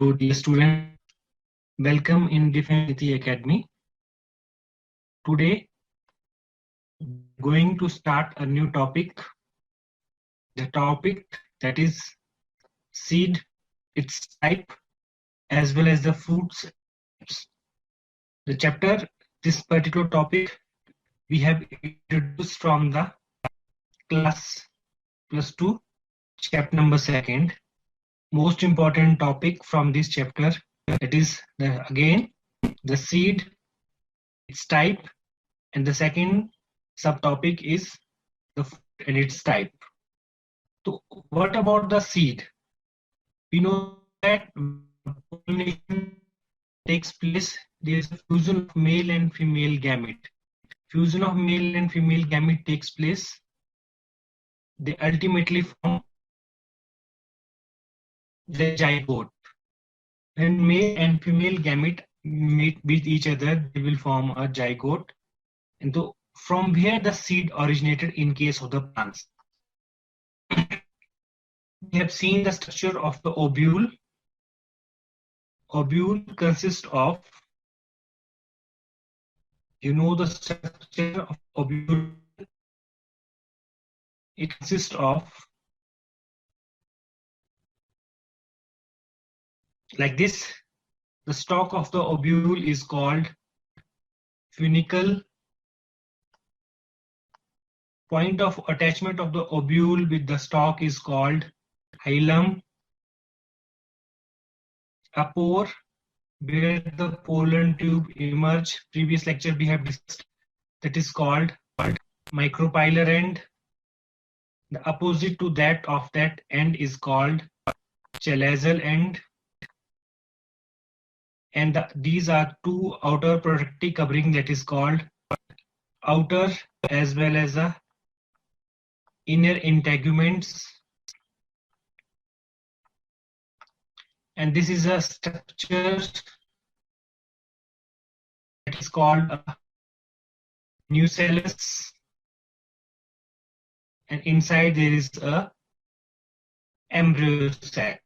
So, dear student, welcome in Defense Academy. Today, going to start a new topic. The topic that is seed, its type, as well as the fruits. The chapter, this particular topic, we have introduced from the class +2, chapter number 2. Most important topic from this chapter, it is again the seed, its type, and the second subtopic is the fruit and its type. So what about the seed? We know that pollination takes place, there is a fusion of male and female gamete. Fusion of male and female gamete takes place. They ultimately form the zygote. When male and female gamete meet with each other, they will form a zygote. And so from where the seed originated in case of the plants. We have seen the structure of the ovule. Ovule consists of, you know the structure of ovule. It consists of like this. The stalk of the ovule is called funicle. Point of attachment of the ovule with the stalk is called hilum. A pore where the pollen tube emerge. Previous lecture we have discussed, that is called micropylar end. The opposite to that of that end is called chalazal end. And these are two outer protective covering, that is called outer as well as a inner integuments. And this is a structure that is called a nucellus. And inside there is a embryo sac.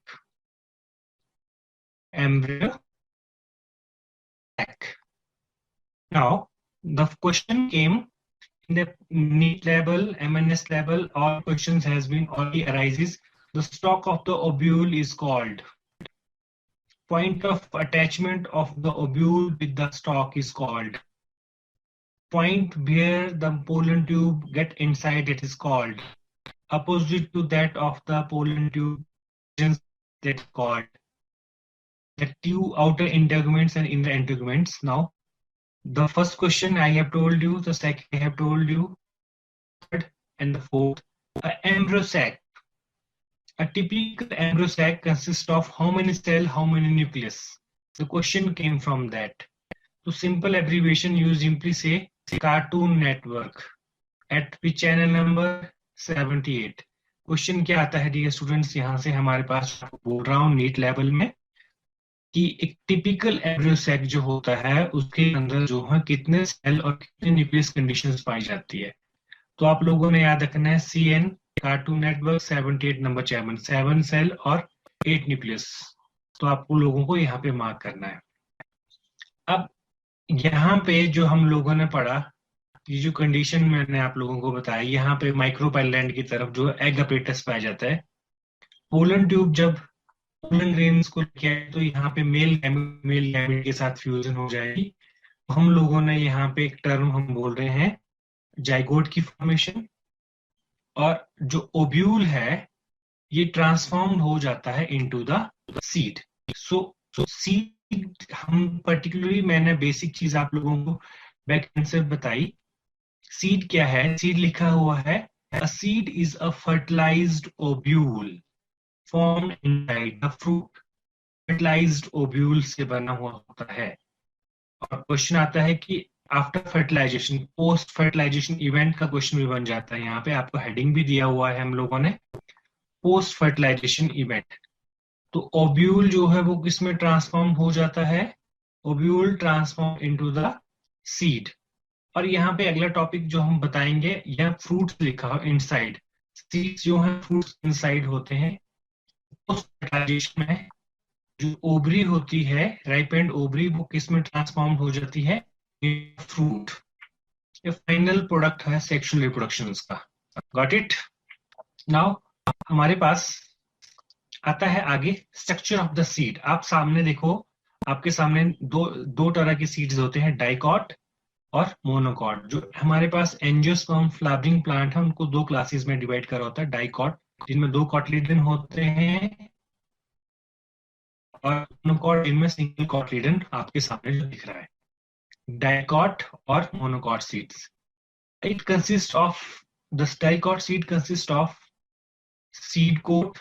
Embryo sac. Now, the question came in the NEET level, MNS level, all questions has been already arises. The stalk of the ovule is called. Point of attachment of the ovule with the stalk is called. Point where the pollen tube get inside, it is called. Opposite to that of the pollen tube, that is called. The two outer integuments and inner integuments. Now, the first question I have told you, the second I have told you, third and the fourth. An embryo sac. A typical embryo sac consists of how many cells, how many nucleus? The question came from that. So simple abbreviation, you simply say Cartoon Network. At which channel number? 78. Question क्या आता है dear students, यहाँ से हमारे पास बोल रहा हूँ NEET level में कि एक टिपिकल एम्ब्रियो सैक जो होता है उसके अंदर जो है कितने सेल और कितने न्यूक्लियस कंडीशंस पाई जाती है. तो आप लोगों ने याद रखना है CN cartoon network 78 number 7 cell और 8 न्यूक्लियस. तो आपको लोगों को यहाँ पे मार्क करना है. अब यहाँ पे जो हम लोगों ने पढ़ा, ये जो कंडीशन मैंने आप लोगों को बताया, यहाँ पे माइक्रोपाइलैंड की तरफ जो एग अपेटस पाया जाता है. पोलन ट्यूब जब पोलन ग्रेन्स को किया तो यहाँ पे मेल गैमेट के साथ फ्यूजन हो जाएगी. हम लोगों ने यहाँ पे एक टर्म हम बोल रहे हैं जाइगोट की फॉर्मेशन. और जो ओव्यूल है ये ट्रांसफॉर्म्ड हो जाता है into the seed. So seed हम पर्टिकुलरली, मैंने बेसिक चीज आप लोगों को बैक कंसेप्ट बताई. सीड क्या है? सीड लिखा हुआ है a seed is a fertilized ovule formed inside the fruit. fertilized ovule से बना हुआ होता है. और क्वेश्चन आता है कि after fertilisation, post fertilisation event का क्वेश्चन भी बन जाता है. यहाँ पे आपको हेडिंग भी दिया हुआ है हम लोगों ने, पोस्ट फर्टिलाइजेशन इवेंट. तो ओव्यूल जो है वो किस में ट्रांसफॉर्म हो जाता है? Ovule transform into the seed. और यहाँ पे अगला टॉपिक जो हम बताएंगे, यह फ्रूट्स लिखा हो इनसाइड. सीड्स जो है फ्रूट्स इनसाइड होते हैं. पोस्ट फर्टिलाइजेशन में जो ओवरी होती है, राइपेंड ओवरी, वो किस में ट्रांसफॉर्म हो जाती है? फ्रूट। ये फाइनल प्रोडक्ट है सेक्सुअल रिप्रोडक्शन का। Got it? नाउ हमारे पास आता है आगे स्ट्रक्चर ऑफ द सीड। आप सामने देखो, आपके सामने दो दो तरह के सीड्स होते हैं, डाइकॉट और मोनोकॉट। जो हमारे पास एंजियोस्पर्म फ्लावरिंग प्लांट है, उनको दो क्लासेस में डिवाइड करा होता है, डाइकॉट जिनमें दो कॉटलीडन होते हैं, और मोनोकॉट जिनमें सिंगल कॉटलीडन आपके सामने जो दिख रहा है। डाइकॉट और monocot seeds, it consist of the dicot seed consist of seed coat,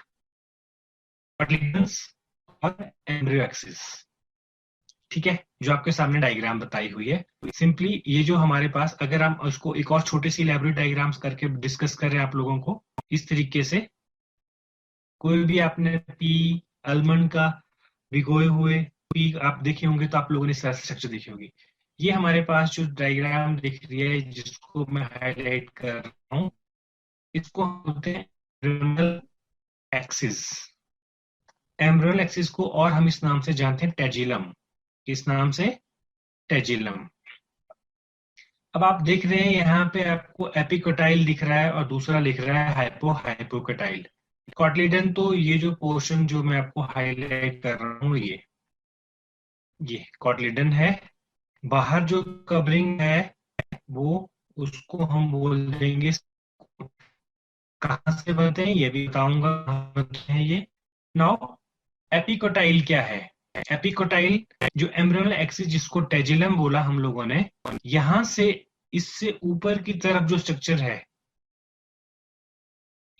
cotyledons और एम्ब्रियो एक्सिस। ठीक है, जो आपके सामने डायग्राम बताई हुई है। सिंपली ये जो हमारे पास, अगर हम उसको एक और छोटी सी इलैबोरेट डायग्राम्स करके डिस्कस करें आप लोगों को इस तरीके से, कोई भी आपने पी आलमंड का भिगोए हुए पी आप देखे होंगे तो आप लोगों ने स्ट्रक्चर देखी होगी। ये हमारे पास जो डायग्राम दिख रही है जिसको मैं हाईलाइट कर रहा हूँ, इसको हम बोलते हैं एम्ब्रियोनल एक्सिस। एम्ब्रियोनल एक्सिस को और हम इस नाम से जानते हैं टेजिलम। इस नाम से टेजिलम। अब आप देख रहे हैं यहाँ पे आपको एपिकोटाइल दिख रहा है और दूसरा लिख रहा है हाइपोकोटाइल। कॉटलीडन तो ये जो पोर्शन जो मैं आपको हाईलाइट कर रहा हूँ, ये कॉटलीडन है। बाहर जो कवरिंग है वो, उसको हम बोल देंगे। कहाँ से बनते हैं ये भी बताऊंगा, कहाँ बनते हैं ये। नाउ एपिकोटाइल क्या है? एपिकोटाइल जो एम्ब्रियोनल एक्सिस जिसको टेजिलम बोला हम लोगों ने, यहां से इससे ऊपर की तरफ जो स्ट्रक्चर है,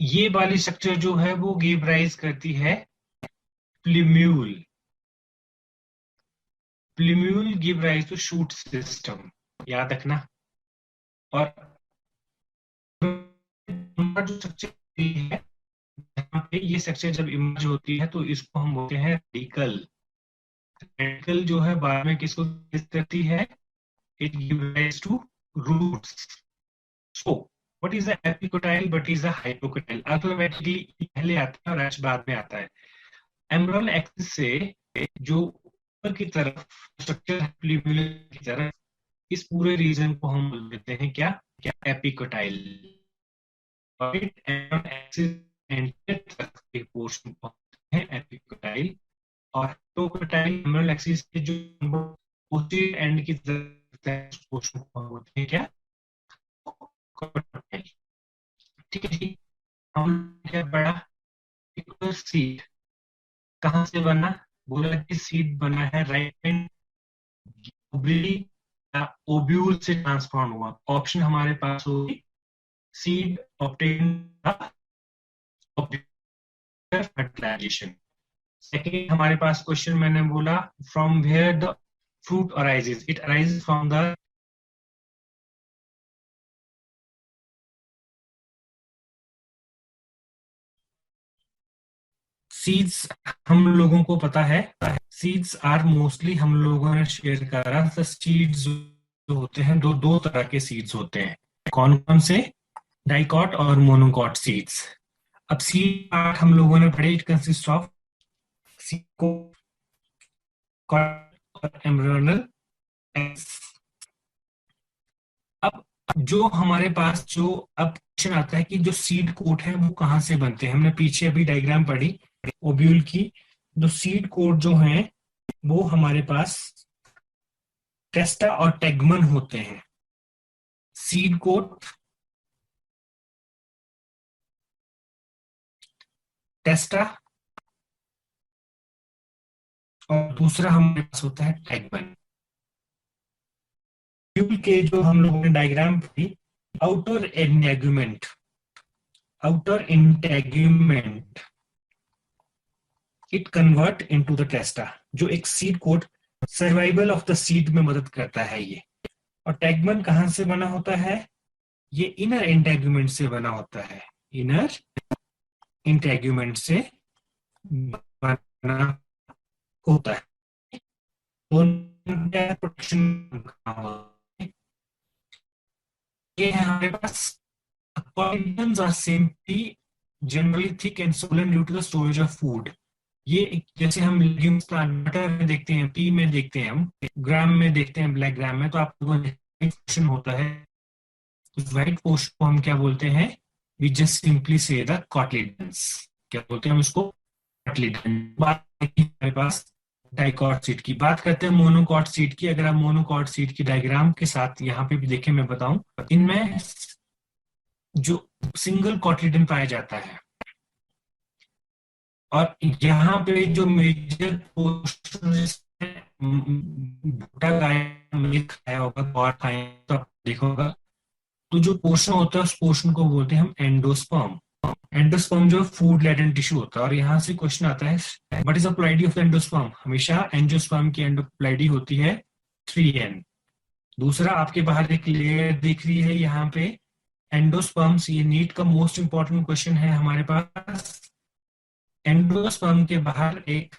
ये वाली स्ट्रक्चर जो है वो गिव राइज करती है plumule. Plumule give rise to shoot system, याद रखना। और जो स्ट्रक्चर है, यहाँ पे ये स्ट्रक्चर जब इमर्ज होती है तो इसको हम बोलते हैं रेडिकल। रेडिकल जो है बाद में किसको करती है? It give rise to roots. So what is the epicotyl, what is the hypocotyl? Alphabetically पहले आता है और एच बाद में आता है। एम्ब्रियोनल एक्सिस से जो ऊपर की तरफ स्ट्रक्चर है प्लीम्यूलर की तरफ, इस पूरे रीजन को हम बोल देते हैं क्या? क्या? Epicotyl. Right, embryonal axis end portion है एपिकोटाइल, और हाइपोकोटाइल एम्ब्रियोनल एक्सिस के जो पोस्टीरियर एंड की तरफ पोर्शन को बोलते हैं क्या? कोटाइल। ठीक है जी। हम क्या पढ़ा? सीड कहाँ से बना? बोला कि सीड बना है राइट ओवरी या ओब्यूल से ट्रांसफॉर्म हुआ। ऑप्शन हमारे पास होगी सीड ऑब्टेन फर्टिलाइजेशन। सेकेंड हमारे पास क्वेश्चन मैंने बोला from where the fruit arises, it arises from the seeds. हम लोगों को पता है सीड्स आर मोस्टली, हम लोगों ने शेयर करा था, सीड्स जो होते हैं दो दो तरह के सीड्स होते हैं। कौन कौन से? डाइकॉट और मोनोकॉट सीड्स। अब सीड पार्ट हम लोगों ने पढ़े, इट कंसिस्ट ऑफ और एम्ब्रियोनल एक्स। अब जो हमारे पास जो अब क्वेश्चन आता है कि जो सीड कोट है वो कहाँ से बनते हैं। हमने पीछे अभी डायग्राम पढ़ी ओब्यूल की। जो सीड कोट जो है वो हमारे पास टेस्टा और टेगमन होते हैं। सीड कोट टेस्टा और दूसरा हमारे पास होता है टेगमन। ओब्यूल के जो हम लोगों ने डायग्राम पढ़ी, outer integument, outer integument it convert into the testa. जो एक seed coat survival of the seed में मदद करता है ये। और टैगमन कहां से बना होता है? ये इनर इंटेगुमेंट से बना होता है, इनर इंटेगुमेंट से बना होता है। तो प्रोटेक्शन ये है हमारे पास। Cotyledons are simply generally thick and swollen due to the storage of food. ये जैसे हम लेग्यूम्स का बटर में देखते हैं, पी में देखते हैं, हम ग्राम में देखते हैं, ब्लैक ग्राम में, तो आप लोगों ने पोर्शन होता है, उस व्हाइट पोर्शन को हम क्या बोलते हैं? वी जस्ट सिंपली से द कॉटलिडेंस। क्या बोलते हैं हम इसको? कॉटलिडेंस। बात हमारे पास डाइकॉट सीट की, बात करते हैं मोनोकॉट सीट की। अगर आप मोनोकॉट सीट की डायग्राम के साथ यहाँ पे भी देखें, मैं बताऊं, इनमें जो सिंगल कॉटलिडन पाया जाता है, और यहाँ पे जो मेजर पोर्शन भुट्टा खाया, मिल्क खाया होगा, और खाया तो आप देखा होगा, तो जो पोर्शन होता है उस पोर्शन को बोलते हैं हम एंडोस्पर्म। एंडोस्पर्म जो फूड लेटेंट टिश्यू होता है, और यहाँ से क्वेश्चन आता है what is the ploidy of endosperm. हमेशा एंजियोस्पर्म की एंडोप्लाइडी होती है 3n। दूसरा, आपके बाहर एक लेयर दिख रही है यहाँ पे एंडोस्पर्म्स, ये नीट का मोस्ट इंपॉर्टेंट क्वेश्चन है हमारे पास। एंडोस्पर्म के बाहर एक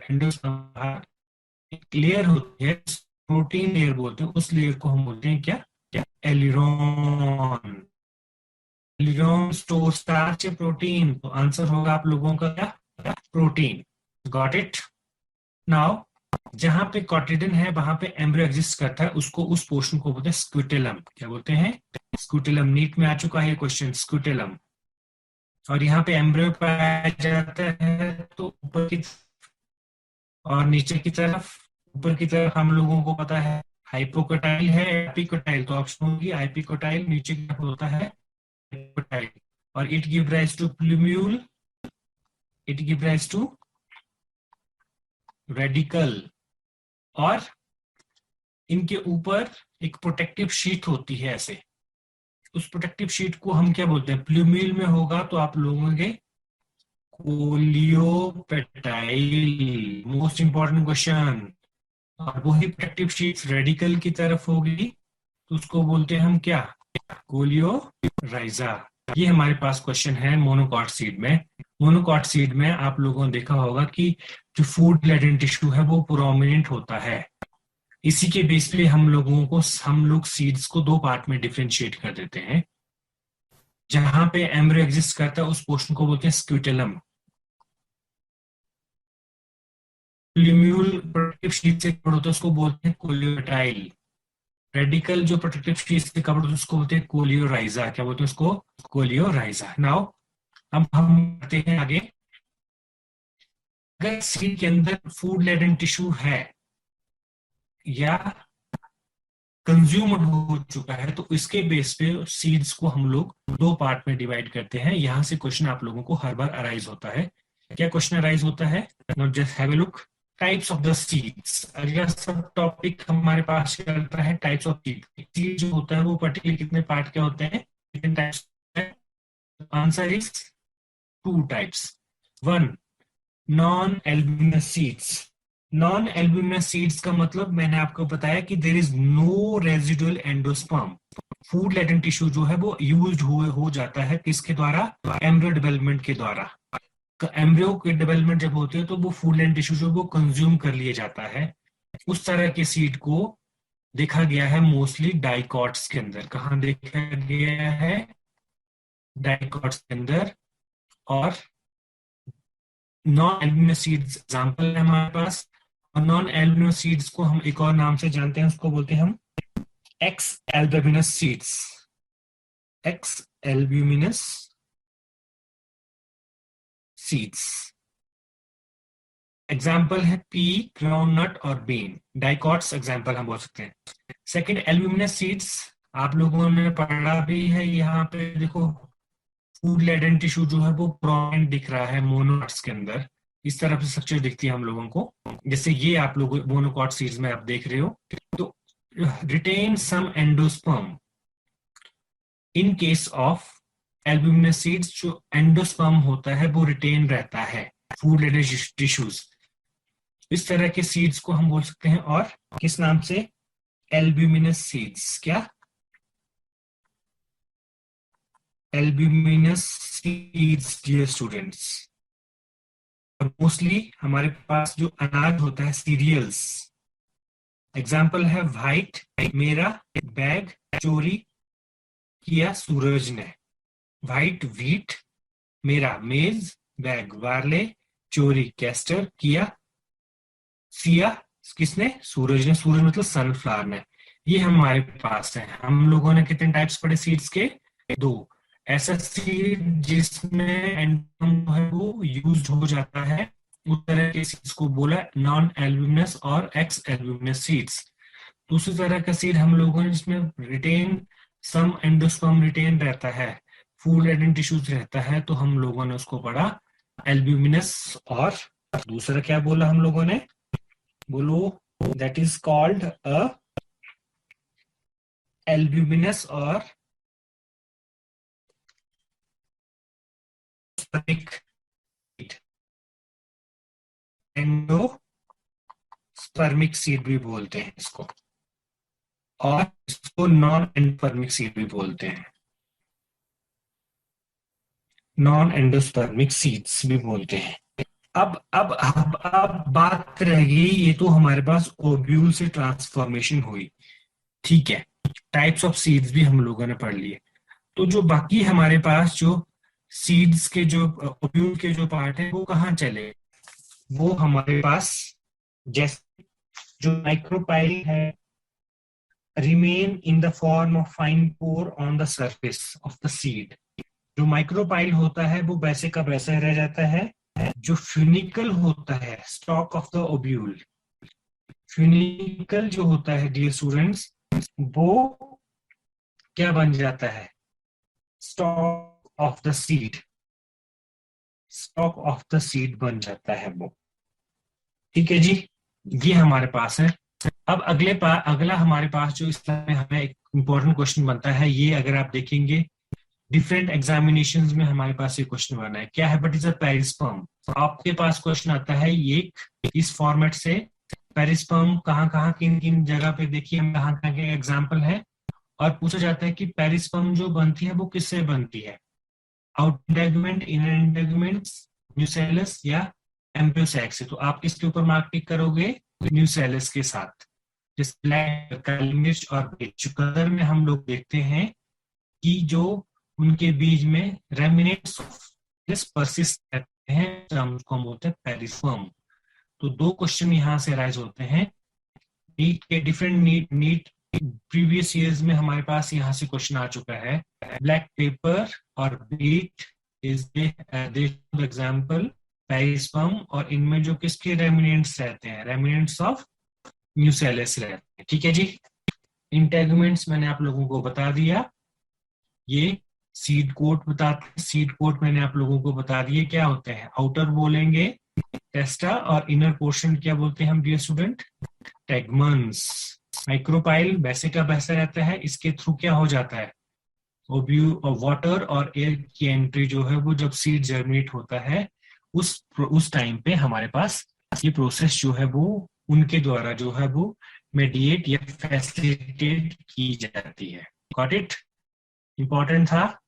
एंडोस्पर्म बाहर एक लेयर होती है, प्रोटीन लेयर बोलते हैं, उस लेयर को हम बोलते हैं क्या? क्या? एलिरॉन। एलिरॉन स्टोर स्टार्च या प्रोटीन, तो आंसर होगा आप लोगों का क्या? प्रोटीन। Got it. नाउ जहां पे कॉटिलिडन है वहां पे एम्ब्रियो एग्जिस्ट करता है, उसको, उस पोर्शन को बोलते हैं स्क्यूटेलम। क्या बोलते हैं? स्क्यूटेलम। नीट में आ चुका है क्वेश्चन, स्क्यूटेलम। और यहाँ पे एम्ब्रियो पाया जाता है, तो ऊपर की और नीचे की तरफ, ऊपर की तरफ हम लोगों को पता है हाइपोकोटाइल है, एपिकोटाइल, तो ऑप्शन होगी हाइपिकोटाइल। नीचे की तरफ होता है एपिकोटाइल। और it give rise to plumule, it give rise to radicle. और इनके ऊपर एक प्रोटेक्टिव शीट होती है ऐसे, उस प्रोटेक्टिव शीट को हम क्या बोलते हैं? प्लूम्यूल में होगा तो आप लोगों के कोलियोपेटाइल। Most important question. और वही प्रोटेक्टिव शीट रेडिकल की तरफ होगी तो उसको बोलते हैं हम क्या? कोलियोराइजा। ये हमारे पास क्वेश्चन है मोनोकॉट सीड में। मोनोकॉट सीड में आप लोगों ने देखा होगा कि जो फूड लेटेंट टिश्यू है वो प्रोमिनेंट होता है। इसी के बेस पे हम लोग सीड्स को दो पार्ट में डिफरेंशिएट कर देते हैं। जहां पे एम्ब्रियो एग्जिस्ट करता है उस पोर्शन को बोलते हैं स्क्यूटेलम। प्लूम्यूल प्रोटेक्टिव शीट से कवर होता है उसको बोलते हैं कोलियोटाइल। रेडिकल जो प्रोटेक्टिव शीट से कवर होता है उसको बोलते हैं कोलियोराइजा। क्या बोलते हैं उसको? कोलियोराइजा। नाउ अब हम बढ़ते हैं आगे। अगर सीड के अंदर फूड लेटेंट टिश्यू है या कंज्यूम्ड हो चुका है, तो इसके बेस पे सीड्स को हम लोग दो पार्ट में डिवाइड करते हैं। यहां से क्वेश्चन आप लोगों को हर बार अराइज होता है। क्या क्वेश्चन अराइज होता है? Now just have a look. Types of the seeds, अगला सब टॉपिक हमारे पास चलता है टाइप्स ऑफ सीड। सीड जो होता है वो पर्टिकुलर कितने पार्ट के होते हैं? कितने types? Answer is two types. One, non albuminous seeds. Non albuminous seeds का मतलब मैंने आपको बताया कि there is no residual endosperm. Food latent tissue जो है वो यूज्ड हो जाता है किसके द्वारा? एम्ब्रियो डेवलपमेंट के द्वारा। एम्ब्रियो के डेवलपमेंट जब होती है तो वो फूड लेटेंट टिश्यू जो वो कंज्यूम कर लिया जाता है। उस तरह के सीड को देखा गया है मोस्टली डाइकॉट्स के अंदर। कहाँ देखा गया है? डाइकॉट्स के अंदर। और नॉन एल्ब्यूमिनस सीड्स एग्जांपल है हमारे पास। और नॉन एल्ब्यूमिनस सीड्स को हम एक और नाम से जानते हैं, उसको बोलते हैं हम x albuminous seeds. X albuminous seeds. Example है पी, ग्राउंडनट और बीन। डाइकॉट्स एग्जाम्पल हम बोल सकते हैं। सेकंड, एल्ब्यूमिनस सीड्स आप लोगों ने पढ़ा भी है। यहाँ पे देखो फूड लेटेंट टिश्यू जो है वो प्रोमिनेंट दिख रहा है मोनोकॉट्स के अंदर। इस तरह से स्ट्रक्चर दिखती है हम लोगों को, जैसे ये आप लोग मोनोकॉट सीड्स में आप देख रहे हो। तो retain some endosperm. In case of albuminous seeds जो एंडोस्पर्म होता है वो रिटेन रहता है फूड लेटेंट टिश्यूज। इस तरह के सीड्स को हम बोल सकते हैं और किस नाम से? Albuminous seeds. क्या? Albuminous seeds dear students. और मोस्टली हमारे पास जो अनाज होता है सीरियल्स, एग्जाम्पल है व्हाइट, मेरा, बैग, चोरी किया सूरज ने। व्हाइट व्हीट, मेरा मेज, बैग, वार्ले, चोरी, कैस्टर, किया, सिया, किसने, सूरज ने, सूरज मतलब सनफ्लावर ने। ये हमारे पास है। हम लोगों ने कितने टाइप्स पढ़े सीड्स के, दो। ऐसा सीड जिसमें एंडोस्पर्म जो है वो यूज हो जाता है, उस तरह के सीड्स को बोला नॉन एल्ब्यूमिनस और एक्स एल्ब्यूमिनस सीड्स। दूसरी तरह का सीड हम लोगों ने जिसमें रिटेन सम एंडोस्पर्म रिटेन रहता है, फूड एडेंट टिश्यूज रहता है, तो हम लोगों ने उसको पढ़ा एल्ब्यूमिनस। और दूसरा क्या बोला हम लोगों ने, बोलो, that is called a albuminous और एंडोस्पर्मिक सीड भी बोलते हैं इसको, और इसको नॉन एंडोस्पर्मिक सीड भी बोलते हैं, नॉन एंडोस्पर्मिक सीड्स भी बोलते हैं। अब बात रहेगी, ये तो हमारे पास ओव्यूल से ट्रांसफॉर्मेशन हुई, ठीक है, टाइप्स ऑफ सीड्स भी हम लोगों ने पढ़ लिए। तो जो बाकी हमारे पास जो सीड्स के जो ओव्यूल के जो पार्ट है वो कहाँ चले, वो हमारे पास, जैसे जो माइक्रोपाइल है, remain in the form of fine pore on the surface of the seed. जो माइक्रोपाइल होता है वो वैसे का वैसा रह जाता है। जो फ्यूनिकल होता है, stock of the ovule, funicle जो होता है डियर स्टूडेंट्स, वो क्या बन जाता है, stock of the seed, stock of the seed बन जाता है वो, ठीक है जी। ये हमारे पास है। अब अगला हमारे पास जो इसमें हमें एक इंपॉर्टेंट क्वेश्चन बनता है, ये अगर आप देखेंगे डिफरेंट एग्जामिनेशंस में हमारे पास ये क्वेश्चन बना है, क्या है, बट इज अ पेरिस्पर्म। आपके पास क्वेश्चन आता है ये इस फॉर्मेट से, पेरिस्पर्म कहाँ कहाँ किन किन जगह पे देखिए, हम कहाँ कहाँ के एग्जाम्पल है, और पूछा जाता है कि पेरिस्पर्म जो बनती है वो किससे बनती है, out integument, inner integument, nucellus या एम्ब्रियोसैक से। तो आप किसके ऊपर मार्क टिक करोगे, न्यूसेलस के साथ। जैसे ब्लैक, काली मिर्च और चुकंदर में हम लोग देखते हैं कि जो उनके बीज में रेमिनेट्स परसिस्ट रहते हैं, उसको हम बोलते हैं पेरिस्पर्म। तो दो क्वेश्चन यहाँ से राइज होते हैं नीट के, डिफरेंट नीट प्रीवियस ईयर्स में हमारे पास यहाँ से क्वेश्चन आ चुका है। ब्लैक पेपर और बीट इज एग्जाम्पल पेरिस्पर्म, और इनमें जो किसके रेमिनेंट्स रहते हैं, रेमिनेंट्स ऑफ न्यूसेलस रहते हैं, ठीक है जी। इंटेगुमेंट्स मैंने आप लोगों को बता दिया, ये सीड कोट बताते हैं, सीड कोट मैंने आप लोगों को बता दिए क्या होते हैं, आउटर बोलेंगे टेस्टा, और इनर पोर्शन क्या बोलते हैं हम डियर स्टूडेंट, टेगमन्स। माइक्रोपाइल वैसे का वैसा रहता है, इसके थ्रू क्या हो जाता है, वाटर और एयर की एंट्री जो है वो जब सीड जर्मिनेट होता है उस टाइम पे हमारे पास ये प्रोसेस जो है वो उनके द्वारा जो है वो मेडिएट या फैसिलिटेट की जाती है। गॉट इट, इंपॉर्टेंट था।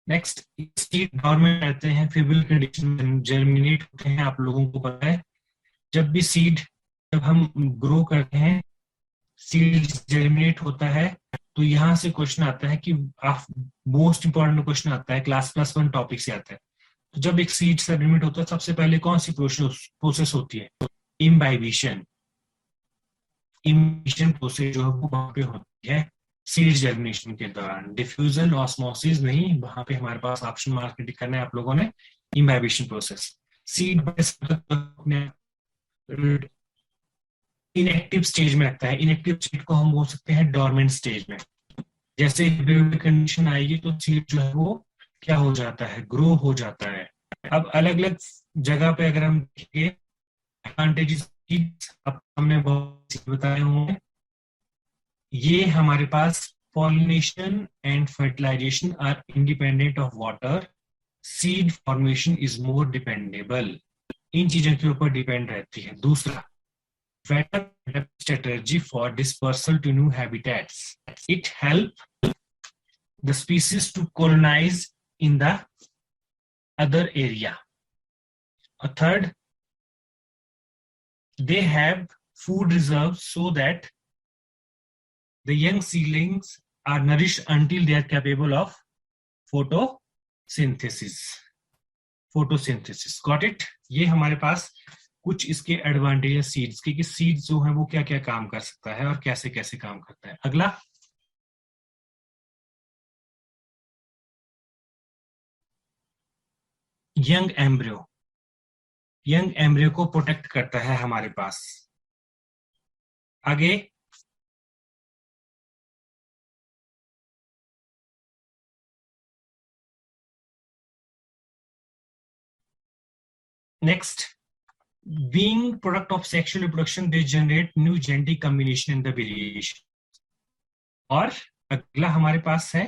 नेक्स्ट, सीड डॉर्मेंट रहते हैं, फेबल कंडीशन में जर्मिनेट होते हैं, आप लोगों को पता है। जब भी सीड, जब हम ग्रो करते हैं, सीड जर्मिनेट होता है, तो यहाँ से क्वेश्चन आता है कि मोस्ट इंपॉर्टेंट क्वेश्चन आता है, क्लास +1 टॉपिक से आता है। तो जब एक सीड जर्मिनेट होता है, सबसे पहले कौन सी प्रोसेस होती है, इम्बाइबिशन। इम्बाइबिशन प्रोसेस जो है वो वहां पे होती है सीड जर्मिनेशन के दौरान, डिफ्यूजन, ऑस्मोसिस नहीं, वहां पे हमारे पास ऑप्शन मार्क करना है आप लोगों ने, imbibition process. Seed inactive stage में रखता है, इनएक्टिव स्टेज को हम बोल सकते हैं डोरमेंट स्टेज में। जैसे कंडीशन आएगी तो सीड जो है वो क्या हो जाता है, ग्रो हो जाता है। अब अलग अलग जगह पे अगर हम देखेंगे एडवांटेजेस, अब हमने बहुत बताए होंगे, ये हमारे पास pollination and fertilization are independent of water, seed formation is more dependable, इन चीजों के ऊपर डिपेंड रहती है। दूसरा, better strategy for dispersal to new habitats, it help the species to colonize in the other area. A third, they have food reserves so that the young seedlings are nourished until they are capable of photosynthesis. Synthesis, photosynthesis, got it. ये हमारे पास कुछ इसके advantages seeds के, कि seeds जो है वो क्या क्या काम कर सकता है और कैसे कैसे काम करता है। अगला, यंग एम्ब्रियो, यंग एम्ब्रियो को प्रोटेक्ट करता है हमारे पास। आगे, next, being product of sexual reproduction, they generate new genetic combination in the variation। और अगला हमारे पास है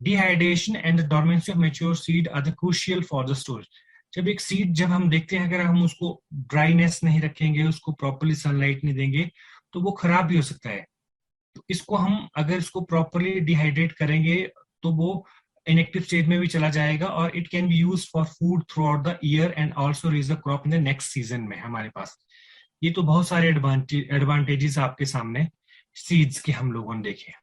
dehydration and dormancy of mature seed are the crucial for the storage. जब एक सीड, जब हम देखते हैं अगर हम उसको ड्राइनेस नहीं रखेंगे, उसको प्रॉपरली सनलाइट नहीं देंगे, तो वो खराब भी हो सकता है। तो इसको हम अगर इसको प्रॉपरली डिहाइड्रेट करेंगे तो वो इनएक्टिव स्टेज में भी चला जाएगा, और it can be use for food throughout the year and also raise the crop in the next season में हमारे पास। ये तो बहुत सारे एडवांटेजेस आपके सामने सीड्स के हम लोगों ने देखे।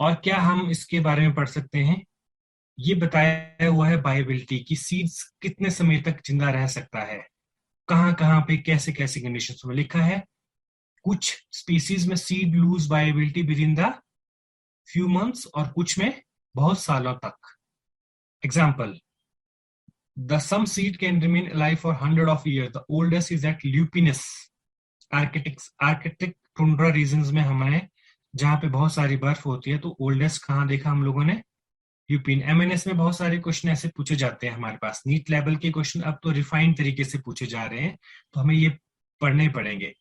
और क्या हम इसके बारे में पढ़ सकते हैं, ये बताया हुआ है बायोबिलिटी की, सीड्स कितने समय तक जिंदा रह सकता है, कहाँ कहाँ पे कैसे कैसे कंडीशंस में लिखा है। कुछ स्पीसीज में seed lose viability within the few months, और कुछ में बहुत सालों तक। Example, the some seed can remain alive for 100 years. The oldest is at Lupinus, Arctic tundra regions में हमें, जहाँ पे बहुत सारी बर्फ होती है। तो ओल्डेस्ट कहाँ देखा हम लोगों ने, यूपिन। एमएनएस में बहुत सारे क्वेश्चन ऐसे पूछे जाते हैं हमारे पास, नीट लेवल के क्वेश्चन अब तो रिफाइंड तरीके से पूछे जा रहे हैं, तो हमें ये पढ़ने पड़ेंगे।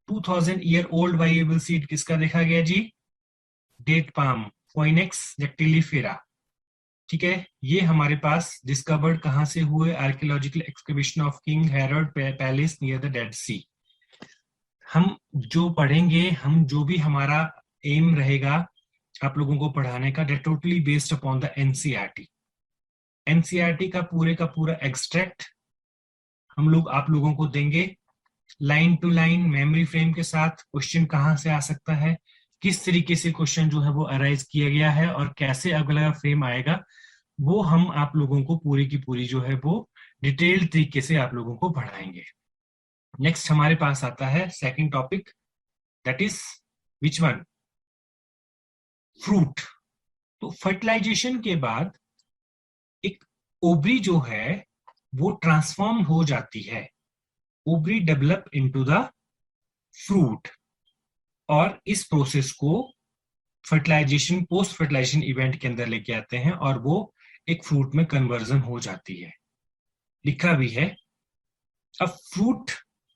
2000-year-old वाइएबल सीड किसका देखा गया जी, डेट पाम, फोइनेक्स जैक्टिलिफेरा। ठीक है, ये हमारे पास डिस्कवर्ड कहां से हुए, archaeological excavation of King Herod palace near the Dead Sea. हम जो पढ़ेंगे, हम जो भी हमारा एम रहेगा आप लोगों को पढ़ाने का, that totally based upon the NCERT. NCERT का पूरा एक्सट्रैक्ट हम लोग आप लोगों को देंगे, line to line memory frame के साथ। क्वेश्चन कहाँ से आ सकता है, किस तरीके से क्वेश्चन जो है वो अराइज किया गया है, और कैसे अगला फ्रेम आएगा, वो हम आप लोगों को पूरी की पूरी जो है वो डिटेल्ड तरीके से आप लोगों को पढ़ाएंगे। नेक्स्ट हमारे पास आता है second topic, that is which one, fruit. तो फर्टिलाइजेशन के बाद एक ओवरी जो है वो ट्रांसफॉर्म हो जाती है, ovary develop into the fruit, और इस प्रोसेस को फर्टिलाइजेशन, पोस्ट फर्टिलाइजेशन इवेंट के अंदर लेके आते हैं, और वो एक फ्रूट में कन्वर्जन हो जाती है, लिखा भी है। अब फ्रूट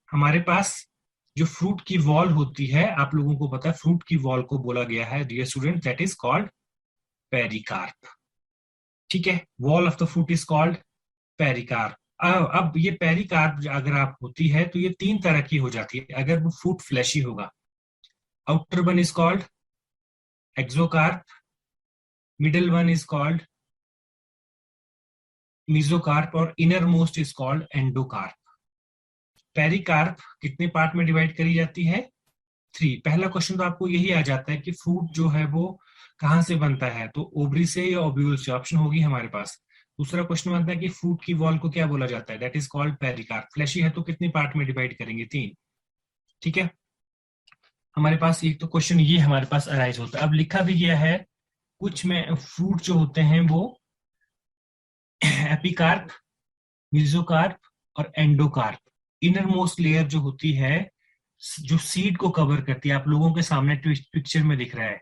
हमारे पास, जो फ्रूट की वॉल होती है, आप लोगों को पता है फ्रूट की वॉल को बोला गया है dear student, that is called pericarp. ठीक है, wall of the fruit is called pericarp. अब ये पेरिकार्प अगर आप होती है तो ये तीन तरह की हो जाती है अगर वो फ्रूट फ्लैशी होगा। Outer one is called exocarp, middle one is called mesocarp, और inner most is called endocarp. Pericarp कितने पार्ट में डिवाइड करी जाती है, 3। पहला क्वेश्चन तो आपको यही आ जाता है कि फ्रूट जो है वो कहाँ से बनता है, तो ओवरी से या ओव्यूल से, ऑप्शन होगी हमारे पास। दूसरा क्वेश्चन बनता है कि फ्रूट की वॉल को क्या बोला जाता है, that is called pericarp. Fleshy है तो कितने पार्ट में डिवाइड करेंगे, 3। ठीक है, हमारे पास एक तो क्वेश्चन ये हमारे पास अराइज होता है। अब लिखा भी गया है कुछ में फ्रूट जो होते हैं वो एपिकार्प, मीजोकार्प और एंडोकार्प। इनर मोस्ट लेयर जो होती है, जो सीड को कवर करती है, आप लोगों के सामने पिक्चर में दिख रहा है,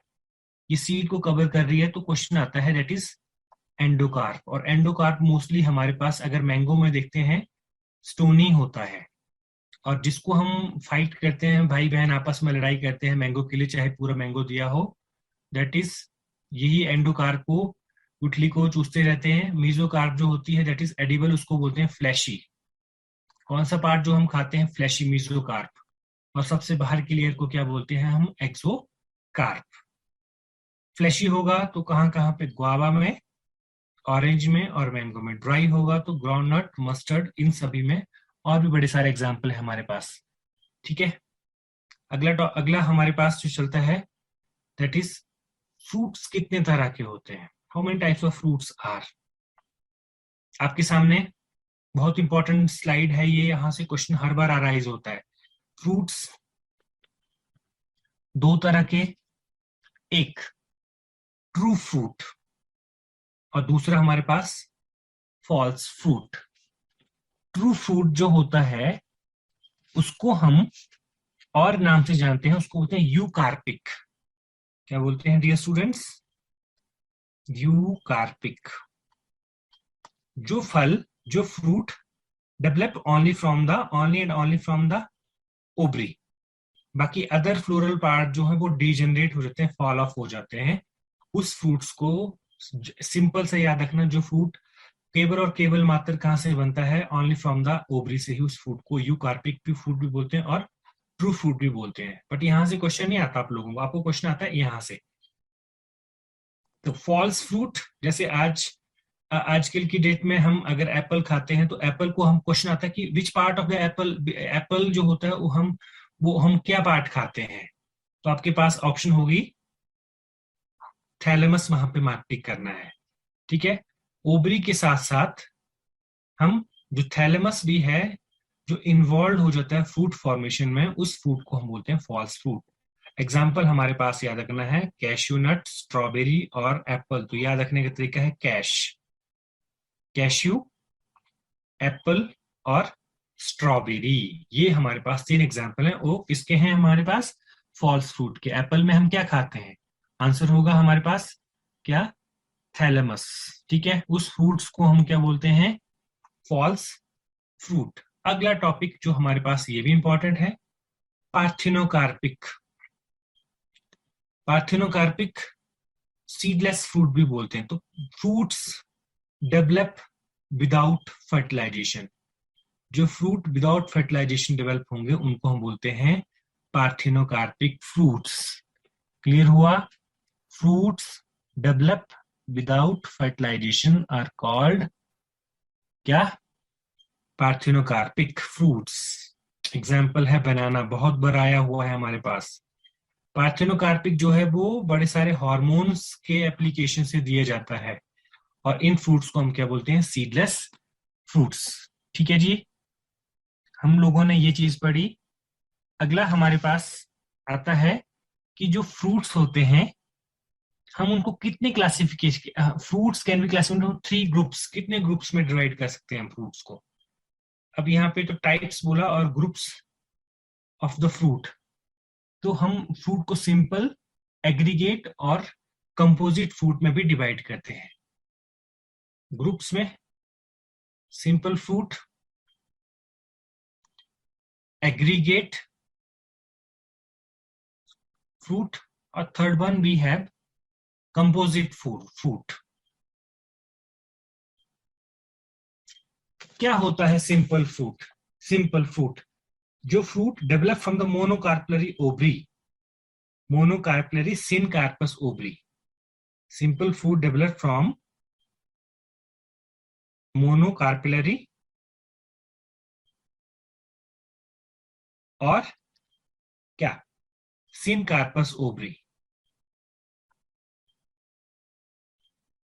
ये सीड को कवर कर रही है, तो क्वेश्चन आता है दैट इज एंडोकार्प। और एंडोकार्प मोस्टली हमारे पास अगर मैंगो में देखते हैं स्टोनी होता है, और जिसको हम फाइट करते हैं, भाई बहन आपस में लड़ाई करते हैं मैंगो के लिए, चाहे पूरा मैंगो दिया हो, दैट इज यही एंडोकार्प को, गुठली को चूसते रहते हैं। मीजोकार्प जो होती है दैट इज एडिबल, उसको बोलते हैं फ्लैशी। कौन सा पार्ट जो हम खाते हैं, फ्लैशी, मीजोकार्प। और सबसे बाहर की लेयर को क्या बोलते हैं हम, एक्सोकार्प। फ्लैशी होगा तो कहाँ कहाँ पे, ग्वावा में, ऑरेंज में और मैंगो में। ड्राई होगा तो ग्राउंडनट, मस्टर्ड, इन सभी में। और भी बड़े सारे एग्जाम्पल है हमारे पास। ठीक है, अगला हमारे पास जो चलता है दैट इज फ्रूट्स कितने तरह के होते हैं। How many types of fruits are? आपके सामने बहुत इंपॉर्टेंट स्लाइड है ये, यहां से क्वेश्चन हर बार अराइज होता है। फ्रूट्स दो तरह के, एक ट्रू फ्रूट और दूसरा हमारे पास फॉल्स फ्रूट। ट्रू फ्रूट जो होता है उसको हम और नाम से जानते हैं, उसको बोलते हैं यूकार्पिक। क्या बोलते हैं डियर स्टूडेंट्स? यूकार्पिक। जो फल, जो fruit develop only and only from the ovary, बाकी अदर फ्लोरल पार्ट जो है वो डीजेनरेट हो जाते हैं, फॉल ऑफ हो जाते हैं। उस फ्रूट्स को सिंपल से याद रखना, जो फ्रूट केवल और केवल मात्र कहां से बनता है? ओनली फ्रॉम द ओवरी से ही उस फ्रूट को यूकार्पिक भी फ्रूट भी बोलते हैं और ट्रू फ्रूट भी बोलते हैं। बट यहां से क्वेश्चन नहीं आता आप लोगों को, आपको क्वेश्चन आता है यहां से। तो फॉल्स फ्रूट, जैसे आजकल की डेट में हम अगर एप्पल खाते हैं तो एप्पल को हम क्वेश्चन आता है कि which part of the Apple, Apple जो होता है वो हम क्या पार्ट खाते हैं? तो आपके पास ऑप्शन होगी थैलेमस, वहां पे मार्क टिक करना है। ठीक है, ओवरी के साथ साथ हम जो थैलेमस भी है जो इन्वॉल्व हो जाता है फ्रूट फॉर्मेशन में, उस फ्रूट को हम बोलते हैं फॉल्स फ्रूट। एग्जाम्पल हमारे पास याद रखना है कैश्यू नट, स्ट्रॉबेरी और एप्पल। तो याद रखने का तरीका है कैश्यू, एप्पल और स्ट्रॉबेरी। ये हमारे पास तीन एग्जाम्पल हैं। वो किसके हैं हमारे पास? फॉल्स फ्रूट के। एप्पल में हम क्या खाते हैं? आंसर होगा हमारे पास क्या? थैलेमस। ठीक है, उस फ्रूट्स को हम क्या बोलते हैं? False fruit. अगला टॉपिक जो हमारे पास ये भी इंपॉर्टेंट है, पार्थिनोकार्पिक। पार्थिनोकार्पिक सीडलेस फ्रूट भी बोलते हैं। तो फ्रूट्स डेवलप विदाउट फर्टिलाइजेशन। जो फ्रूट विदाउट फर्टिलाइजेशन डेवलप होंगे उनको हम बोलते हैं पार्थिनोकार्पिक फ्रूट्स। क्लियर हुआ? Fruits develop without fertilisation are called क्या? Parthenocarpic fruits. एग्जाम्पल है बनाना, बहुत बार आया हुआ है हमारे पास। पार्थिनोकार्पिक जो है वो बड़े सारे हार्मोन्स के एप्लीकेशन से दिया जाता है, और इन फ्रूट्स को हम क्या बोलते हैं? Seedless fruits. ठीक है जी, हम लोगों ने ये चीज पढ़ी। अगला हमारे पास आता है कि जो फ्रूट्स होते हैं हम उनको कितने classification, fruits can be classified three groups. कितने ग्रुप्स में डिवाइड कर सकते हैं हम फ्रूट्स को? अब यहाँ पे तो टाइप्स बोला और ग्रुप्स ऑफ द फ्रूट, तो हम फ्रूट को सिंपल, एग्रीगेट और कंपोजिट फ्रूट में भी डिवाइड करते हैं। ग्रुप्स में सिंपल फ्रूट, एग्रीगेट फ्रूट, और third one we have composite fruit. क्या होता है सिंपल फ्रूट? सिंपल फ्रूट, जो fruit develop from the monocarpellary ovary, monocarpellary syncarpous ovary. Simple fruit develop from monocarpellary और क्या? Syncarpous ovary.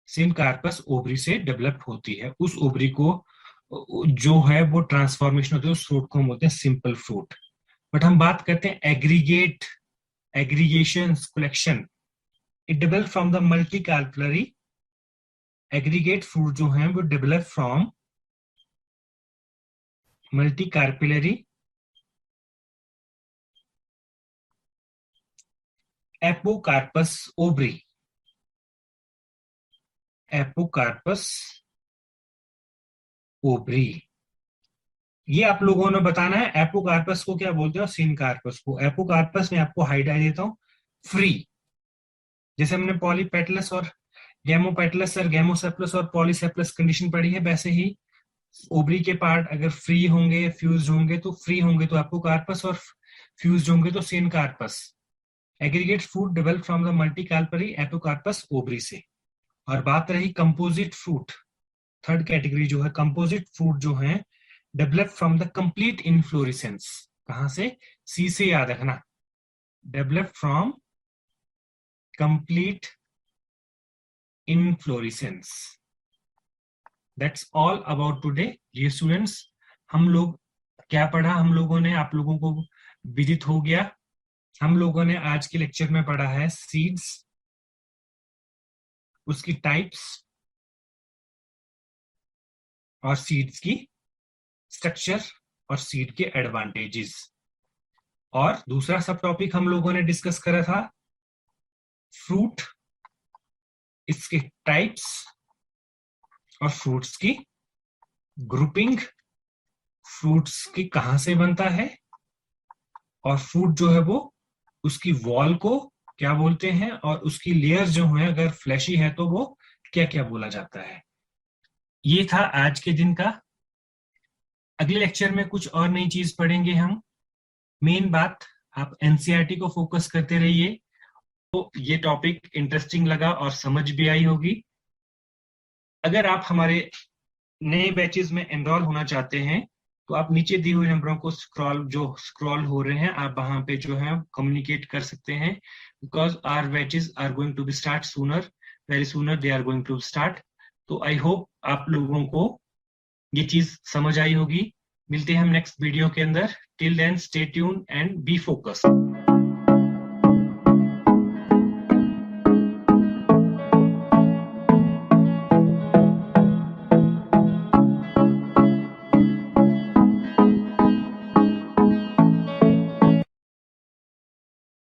सिनकार्पस ओवरी से develop होती है। उस ओवरी को जो है वो ट्रांसफॉर्मेशन होती है, उस फ्रूट को हम बोलते हैं सिंपल फ्रूट। बट हम बात करते हैं aggregate, aggregation, collection. It develop from the multi carpellary. Aggregate fruit जो है वो develop from multi carpellary apocarpous ovary. Apocarpous ovary, ये आप लोगों ने बताना है एपोकार्पस को क्या बोलते हैं और सिनकार्पस को। एपोकार्पस में आपको हाईलाइट देता हूं, फ्री। जैसे हमने पॉलीपेटलस और गैमोपेटलस और गैमोसेप्लस और पॉलीसेप्लस कंडीशन पढ़ी है, वैसे ही ओवरी के पार्ट अगर फ्री होंगे, फ्यूज होंगे, तो फ्री होंगे तो एपोकार्पस और फ्यूज होंगे तो syncarpous. Aggregate fruit develop from the multi carpellary apocarpous ovary से। और बात रही कंपोजिट फ्रूट, थर्ड कैटेगरी जो है कंपोजिट फ्रूट जो है develop from the complete inflorescence. कहां से? सी से याद रखना, develop from complete inflorescence. That's all about today. Dear students, हम लोग क्या पढ़ा हम लोगों ने, आप लोगों को विदित हो गया। हम लोगों ने आज के लेक्चर में पढ़ा है सीड्स, उसकी टाइप्स और सीड्स की स्ट्रक्चर और सीड के एडवांटेजेस। और दूसरा सब टॉपिक हम लोगों ने डिस्कस करा था फ्रूट, इसके टाइप्स और फ्रूट्स की ग्रुपिंग, फ्रूट्स की कहां से बनता है, और फ्रूट जो है वो उसकी वॉल को क्या बोलते हैं, और उसकी लेयर जो है अगर फ्लैशी है तो वो क्या क्या बोला जाता है। ये था आज के दिन का। अगले लेक्चर में कुछ और नई चीज पढ़ेंगे हम। मेन बात, आप एनसीईआरटी को फोकस करते रहिए। तो ये टॉपिक इंटरेस्टिंग लगा और समझ भी आई होगी। अगर आप हमारे नए बैचेस में एनरोल होना चाहते हैं तो आप नीचे दिए हुए नंबरों को स्क्रॉल हो रहे हैं, आप वहां पे जो है कम्युनिकेट कर सकते हैं, because our batches are going to be start sooner, very sooner they are going to start. तो आई होप आप लोगों को ये चीज समझ आई होगी। मिलते हैं हम नेक्स्ट वीडियो के अंदर। Till then stay tune and be focused.